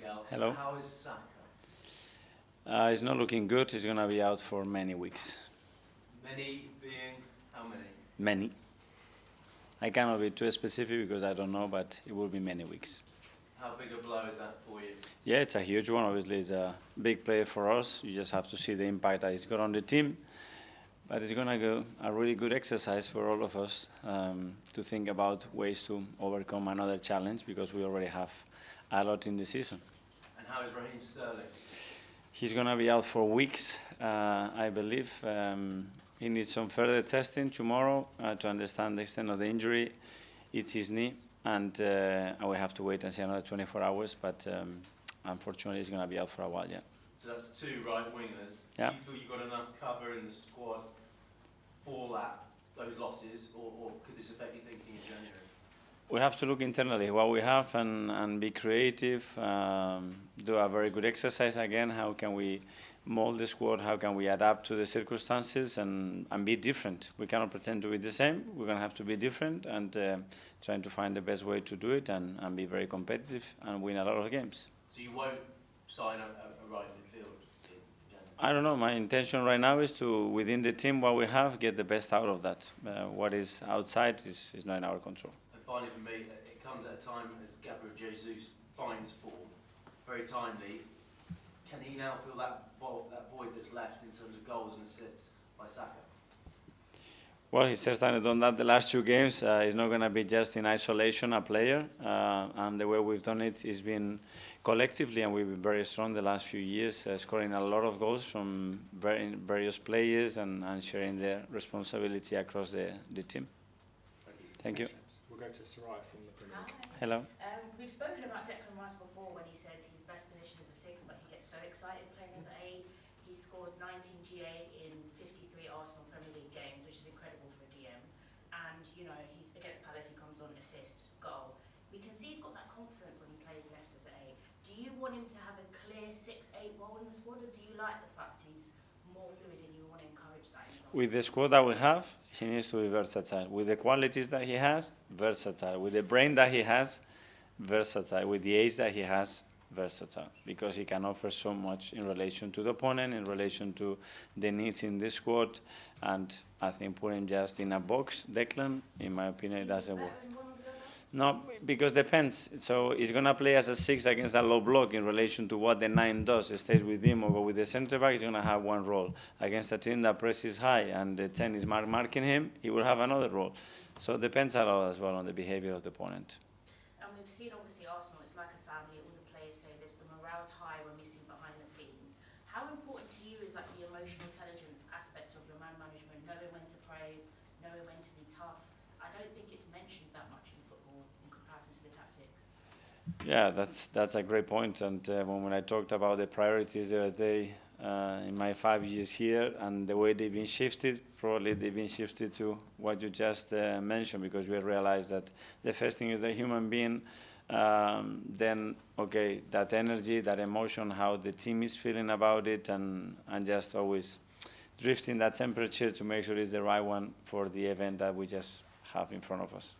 Mikel. Hello. How is Saka? He's not looking good. He's going to be out for many weeks. Many being how many? Many. I cannot be too specific because I don't know, but it will be many weeks. How big a blow is that for you? Yeah, it's a huge one. Obviously, it's a big player for us. You just have to see the impact that he's got on the team. But it's going to go a really good exercise for all of us to think about ways to overcome another challenge because we already have a lot in the season. And how is Raheem Sterling? He's going to be out for weeks, I believe. He needs some further testing tomorrow to understand the extent of the injury. It's his knee, and we have to wait and see another 24 hours. But unfortunately, he's going to be out for a while, yeah. So that's two right wingers. Yeah. Do you feel you've got enough cover in the squad for those losses, or could this affect your thinking in January? We have to look internally what we have and be creative, do a very good exercise again. How can we mold the squad? How can we adapt to the circumstances and be different? We cannot pretend to be the same. We're going to have to be different and trying to find the best way to do it and be very competitive and win a lot of games. So you won't sign a right midfield in January? I don't know. My intention right now is to, within the team, what we have, get the best out of that. What is outside is not in our control. And finally for me, it comes at a time as Gabriel Jesus finds form, very timely. Can he now fill that void that's left in terms of goals and assists by Saka? Well, he's certainly done that the last two games. He's not going to be just in isolation a player. And the way we've done it has been collectively, and we've been very strong the last few years, scoring a lot of goals from various players and sharing the responsibility across the team. Thank you. We'll go to Soraya from the Premier League. Hello. We've spoken about Declan Rice before when he said his best position is a 6, but he gets so excited playing as an 8. He scored 19 GA in 53 Arsenal Premier League games, which is incredible for a DM. And, you know, he's against Palace, he comes on assist, goal. We can see he's got that confidence when he plays left as an 8. Do you want him to have a clear 6-8 role in the squad, or do you like the fact he's more fluid and you want to encourage that in his own? With the squad that we have, he needs to be versatile. With the qualities that he has, versatile. With the brain that he has, versatile. With the age that he has, versatile. Because he can offer so much in relation to the opponent, in relation to the needs in the squad. And I think put him just in a box, Declan, in my opinion, it doesn't work. No, because depends. So he's going to play as a 6 against a low block in relation to what the 9 does. It stays with him or go with the centre back, he's going to have one role. Against a team that presses high and the 10 is marking him, he will have another role. So it depends a lot as well on the behavior of the opponent. And we've seen, obviously, Arsenal, it's like a family. All the players say this, the morale's high when we see behind the scenes. How important to you is like the emotional intelligence aspect of your man management, knowing when to praise, knowing when to be tough? I don't think it's mentioned that much in football in comparison to the tactics. Yeah, that's a great point. And when I talked about the priorities the other day in my 5 years here and the way they've been shifted, probably they've been shifted to what you just mentioned, because we realized that the first thing is the human being, then, okay, that energy, that emotion, how the team is feeling about it, and just always drifting that temperature to make sure it's the right one for the event that we just have in front of us.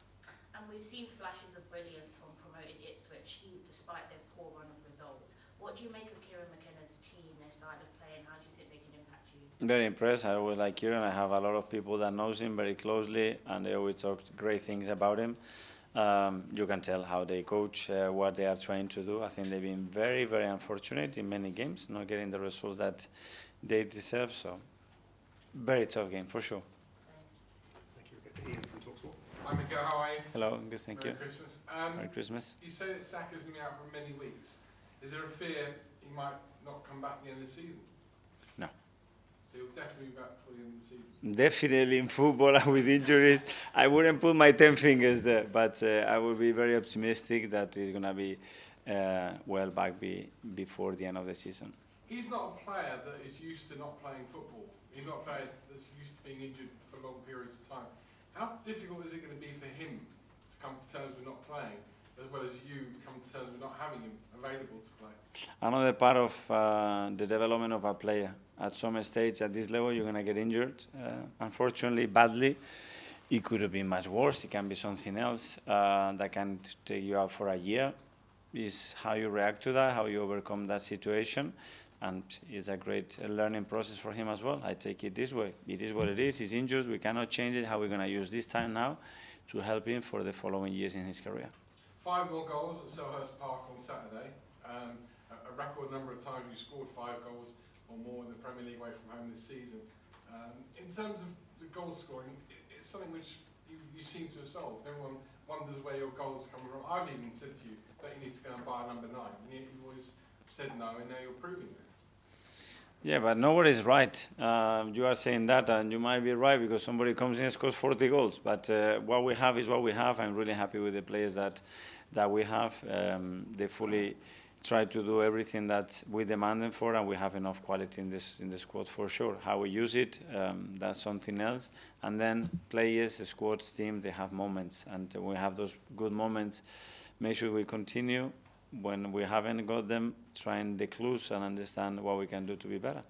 And we've seen flashes of brilliance from promoted Ipswich, despite their poor run of results. What do you make of Kieran McKenna's team, their style of play, and how do you think they can impact you? Very impressed. I always like Kieran. I have a lot of people that knows him very closely, and they always talk great things about him. You can tell how they coach, what they are trying to do. I think they've been very, very unfortunate in many games, not getting the results that they deserve. So, very tough game, for sure. Thank you. We'll go to Ian from TalkSport. Hi Mikel, how are you? Hello, good, thank you. Merry Christmas. Merry Christmas. You say that Saka's going to be out for many weeks. Is there a fear he might not come back at the end of the season? No. So he'll definitely be back for the end of the season? Definitely in football and with injuries, I wouldn't put my 10 fingers there, but I would be very optimistic that he's going to be well back before the end of the season. He's not a player that is used to not playing football. He's not a player that's used to being injured for long periods of time. How difficult is it going to be for him to come to terms with not playing, as well as you come to terms with not having him available to play? Another part of the development of a player. At some stage, at this level, you're going to get injured. Unfortunately, badly. It could have been much worse. It can be something else that can take you out for a year. is how you react to that, how you overcome that situation. And it's a great learning process for him as well. I take it this way. It is what it is. He's injured. We cannot change it. How we're going to use this time now to help him for the following years in his career. 5 more goals at Selhurst Park on Saturday. A record number of times you scored 5 goals or more in the Premier League away from home this season. In terms of the goal scoring, it's something which you seem to have solved. Everyone wonders where your goals are coming from. I've even said to you that you need to go and buy a number 9. And yet you always said no, and now you're proving it. Yeah, but nobody's right. You are saying that, and you might be right because somebody comes in and scores 40 goals. But what we have is what we have. I'm really happy with the players that we have. They fully try to do everything that we demand them for, and we have enough quality in the squad for sure. How we use it, that's something else. And then players, the squads, team, they have moments, and we have those good moments. Make sure we continue. When we haven't got them, trying the clues and understand what we can do to be better.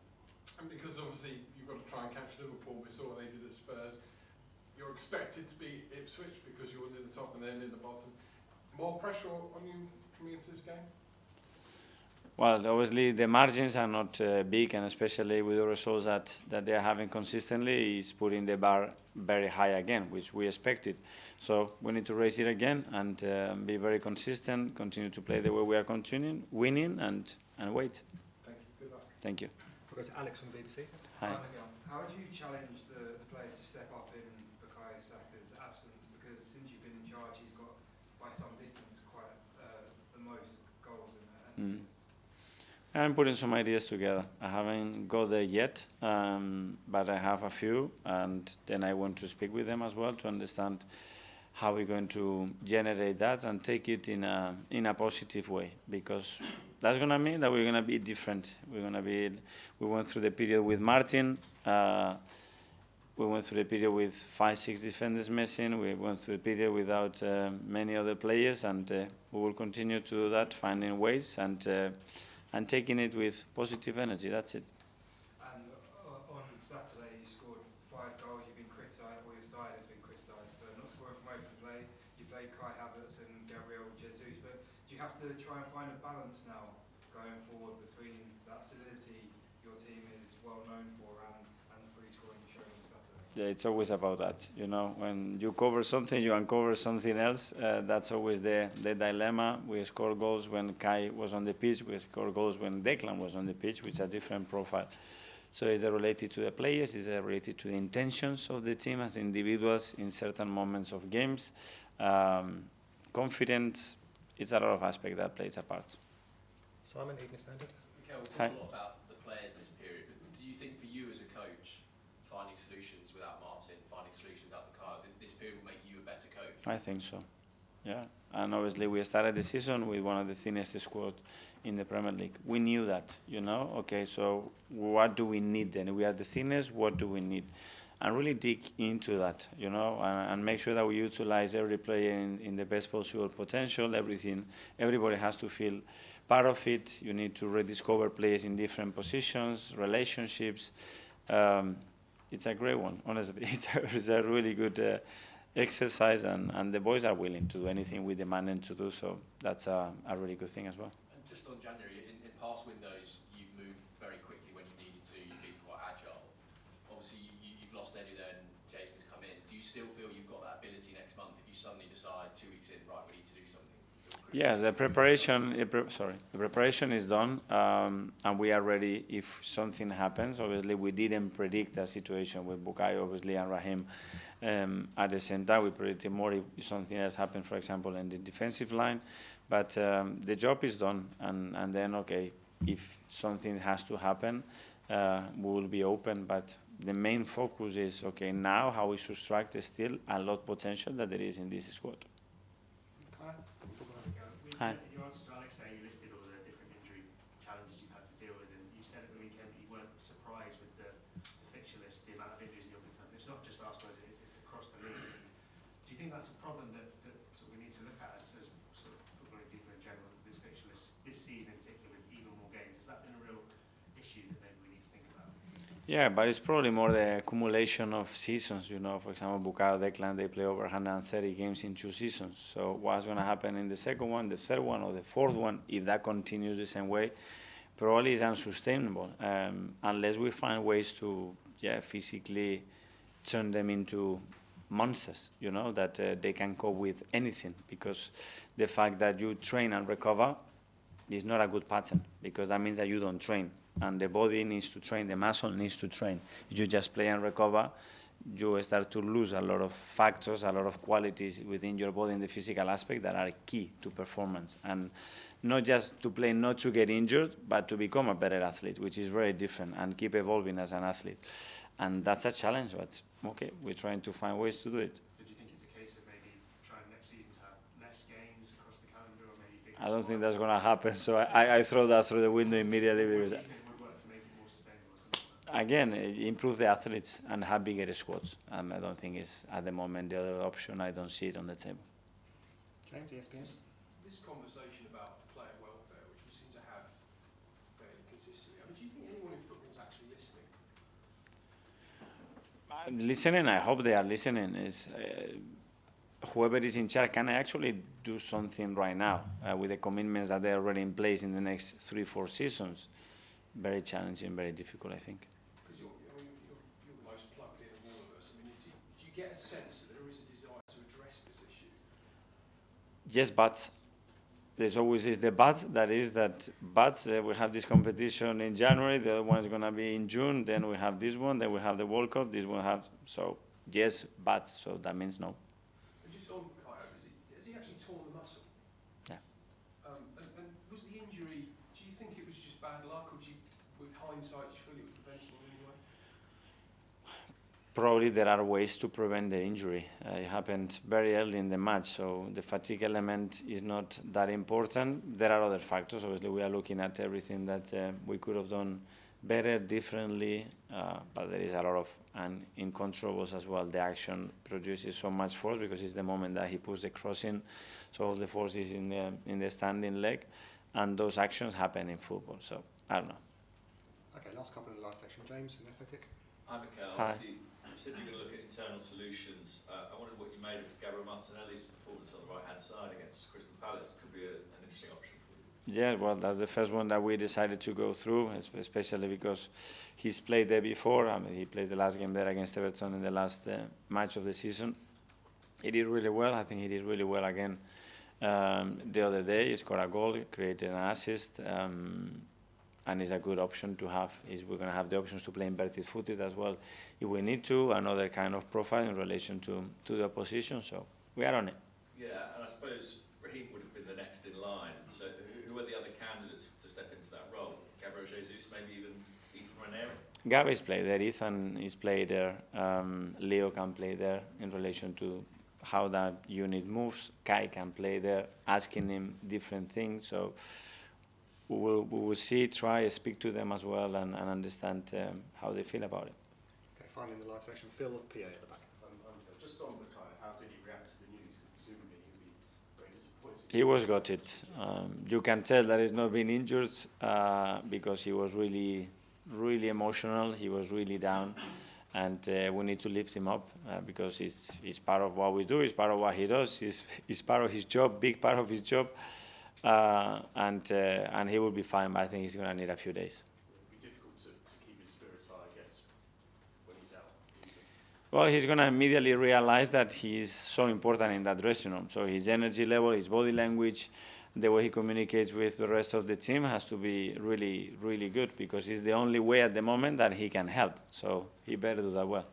And because obviously you've got to try and catch Liverpool, we saw what they did at Spurs. You're expected to beat Ipswich because you're near the top and they're near the bottom. More pressure on you coming into this game? Well, obviously the margins are not big, and especially with the results that they are having consistently, is putting the bar very high again, which we expected. So we need to raise it again and be very consistent, continue to play the way we are continuing, winning, and wait. Thank you. Good luck. Thank you. We'll go to Alex from the BBC. Hi. Mikel. How would you challenge the players to step up in Bukayo Saka's absence? Because since you've been in charge, he's got, by some distance, quite the most goals and assists. I'm putting some ideas together. I haven't got there yet, but I have a few, and then I want to speak with them as well to understand how we're going to generate that and take it in a positive way, because that's going to mean that we're going to be different. We went through the period with Martin. We went through the period with 5-6 defenders missing. We went through the period without many other players, and we will continue to do that, finding ways and taking it with positive energy. That's it. And on Saturday, you scored 5 goals. You've been criticised, or your side has been criticised for not scoring from open play. You played Kai Havertz and Gabriel Jesus, but do you have to try and find a balance now going forward between that solidity your team is well known for and the free scoring you showed on Saturday? Yeah, it's always about that. You know, when you cover something, you uncover something else. That's always the dilemma. We score goals when Kai was on the pitch. We score goals when Declan was on the pitch, which is a different profile. So is it related to the players? Is it related to the intentions of the team as individuals in certain moments of games? Confidence, it's a lot of aspects that plays a part. Simon, Evening Standard. Mikel, we Hi. talk a lot about the players in this period, but do you think for you as a coach, finding solutions without Martin, finding solutions without Bukayo, this period will make you a better coach? I think so, yeah. And obviously we started the season with one of the thinnest squads in the Premier League. We knew that, you know. Okay, so what do we need then? We are the thinnest, what do we need? And really dig into that, you know, and make sure that we utilize every player in the best possible potential, everything. Everybody has to feel part of it. You need to rediscover players in different positions, relationships. It's a great one, honestly. It's a really good exercise, and the boys are willing to do anything we demand them to do, so that's a really good thing as well. And just on January, in past windows, you've moved very quickly when you needed to. You've been quite agile. Obviously, you've lost Eddie there and Jason's come in. Do you still feel you've got that ability next month if you suddenly decide 2 weeks in, right, we need to do something? Yes, the preparation is done, and we are ready if something happens. Obviously, we didn't predict a situation with Bukayo, obviously, and Raheem at the same time. We predicted more if something else happened, for example, in the defensive line. But the job is done, and then, okay, if something has to happen, we will be open. But the main focus is, okay, now how we subtract still a lot of potential that there is in this squad. Hi. In your answer to Alex there, you listed all the different injury challenges you've had to deal with, and you said at the weekend that you weren't surprised with the fixture list, the amount of injuries in your big club. It's not just Arsenal, it's across the league. Do you think that's a problem that sort of we need to look at as sort of footballing people in general, this fixture list, this season in particular, with even more games? Has that been a real issue that maybe we need to think about? Yeah, but it's probably more the accumulation of seasons. You know, for example, Bukayo, Declan, they play over 130 games in 2 seasons. So what's going to happen in the second one, the third one, or the fourth one, if that continues the same way, probably is unsustainable unless we find ways to, physically turn them into monsters, you know, that they can cope with anything. Because the fact that you train and recover is not a good pattern, because that means that you don't train. And the body needs to train, the muscle needs to train. If you just play and recover, you start to lose a lot of factors, a lot of qualities within your body in the physical aspect that are key to performance. And not just to play, not to get injured, but to become a better athlete, which is very different, and keep evolving as an athlete. And that's a challenge, but okay, we're trying to find ways to do it. Do you think it's a case of maybe trying next season to have less games across the calendar, or maybe bigger I don't think squads? that's going to happen, so I throw that through the window immediately. What do Because you think would work to make it more sustainable or something like that? again, improve the athletes and have bigger squads. I don't think it's, at the moment, the other option. I don't see it on the table. James, ESPN. This conversation about player welfare, which we seem to have fairly consistently, I mean, do you think anyone in football is actually listening? Listening, I hope they are listening. Is whoever is in charge can actually do something right now with the commitments that they're already in place in the next 3-4 seasons. Very challenging, very difficult, I think. Because you're the most plugged in of all of us. I mean, do you get a sense that there is a desire to address this issue? Yes, but there's always is the but. That is that but we have this competition in January. The other one is going to be in June. Then we have this one. Then we have the World Cup. This one have so yes, but so that means no. And just on Bukayo, has he actually torn the muscle? Yeah. And was the injury? Do you think it was just bad luck, or do you, with hindsight, do you feel it was preventable anyway? Probably there are ways to prevent the injury. It happened very early in the match, so the fatigue element is not that important. There are other factors. Obviously, we are looking at everything that we could have done better, differently, but there is a lot of incontrollables as well. The action produces so much force because it's the moment that he puts the cross in, so all the force is in the standing leg, and those actions happen in football. So I don't know. Okay, last couple in the last section. James from Athletic. Hi, Mikel. Hi. Obviously, you said you're going to look at internal solutions. I wondered what you made of Gabriel Martinelli's performance on the right-hand side against Crystal Palace. Could be an interesting option for you. Yeah, well, that's the first one that we decided to go through, especially because he's played there before. I mean, he played the last game there against Everton in the last match of the season. He did really well. I think he did really well again the other day. He scored a goal, created an assist, and it's a good option to have. We're going to have the options to play inverted footed as well if we need to, another kind of profile in relation to the opposition. So we are on it. Yeah, and I suppose Raheem would have been the next in line. So who are the other candidates to step into that role? Gabriel Jesus, maybe even Ethan Ranieri? Gavi's played there, Ethan is played there, Leo can play there in relation to how that unit moves. Kai can play there, asking him different things. So we will see, try, speak to them as well, and understand how they feel about it. Okay, finally in the live section, Phil PA at the back. Just on Bukayo, how did he react to the news? Presumably he'll be very disappointed. He was gutted. You can tell that he's not been injured because he was really, really emotional. He was really down, and we need to lift him up because it's part of what we do. It's part of what he does. It's part of his job, big part of his job, and he will be fine. But I think he's going to need a few days. It would be difficult to keep his spirits high, I guess, when he's out. Well, he's going to immediately realize that he's so important in that dressing room. So his energy level, his body language, the way he communicates with the rest of the team has to be really, really good because it's the only way at the moment that he can help. So he better do that well.